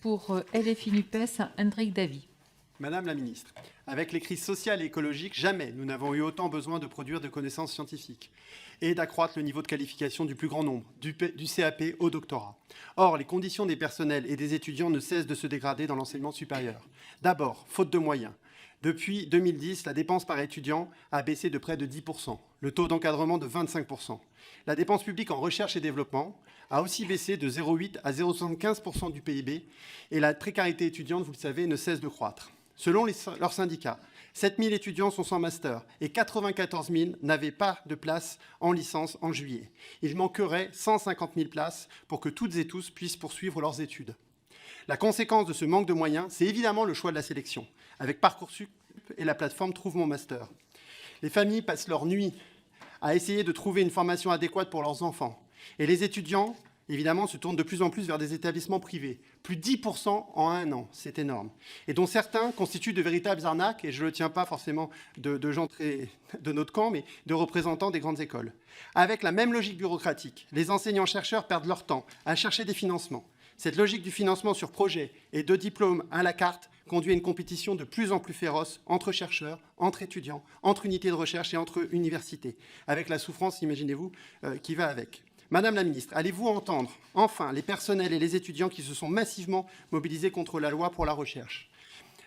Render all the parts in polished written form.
pour LFI NUPES, Hendrik Davy. Madame la ministre, avec les crises sociales et écologiques, jamais nous n'avons eu autant besoin de produire de connaissances scientifiques et d'accroître le niveau de qualification du plus grand nombre, du CAP au doctorat. Or, les conditions des personnels et des étudiants ne cessent de se dégrader dans l'enseignement supérieur. D'abord, faute de moyens. Depuis 2010, la dépense par étudiant a baissé de près de 10%, le taux d'encadrement de 25%. La dépense publique en recherche et développement a aussi baissé de 0,8 à 0,75% du PIB et la précarité étudiante, vous le savez, ne cesse de croître. Selon leurs syndicats, 7 000 étudiants sont sans master et 94 000 n'avaient pas de place en licence en juillet. Il manquerait 150 000 places pour que toutes et tous puissent poursuivre leurs études. La conséquence de ce manque de moyens, c'est évidemment le choix de la sélection, avec Parcoursup et la plateforme Trouve mon master. Les familles passent leur nuit à essayer de trouver une formation adéquate pour leurs enfants. Et les étudiants, évidemment, se tournent de plus en plus vers des établissements privés. Plus de 10% en un an, c'est énorme. Et dont certains constituent de véritables arnaques, et je ne le tiens pas forcément de gens très de notre camp, mais de représentants des grandes écoles. Avec la même logique bureaucratique, les enseignants-chercheurs perdent leur temps à chercher des financements. Cette logique du financement sur projet et de diplômes à la carte conduit à une compétition de plus en plus féroce entre chercheurs, entre étudiants, entre unités de recherche et entre universités, avec la souffrance, imaginez-vous, qui va avec. Madame la ministre, allez-vous entendre enfin les personnels et les étudiants qui se sont massivement mobilisés contre la loi pour la recherche?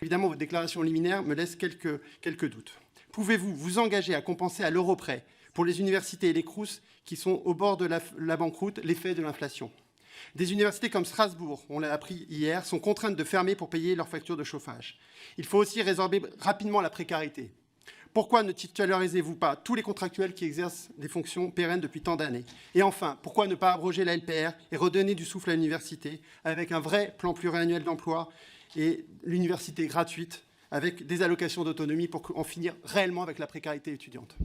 Évidemment, votre déclaration liminaire me laisse quelques doutes. Pouvez-vous vous engager à compenser à l'euro près pour les universités et les Crous qui sont au bord de la banqueroute l'effet de l'inflation? Des universités comme Strasbourg, on l'a appris hier, sont contraintes de fermer pour payer leurs factures de chauffage. Il faut aussi résorber rapidement la précarité. Pourquoi ne titularisez-vous pas tous les contractuels qui exercent des fonctions pérennes depuis tant d'années? Et enfin, pourquoi ne pas abroger la LPR et redonner du souffle à l'université avec un vrai plan pluriannuel d'emploi et l'université gratuite avec des allocations d'autonomie pour en finir réellement avec la précarité étudiante?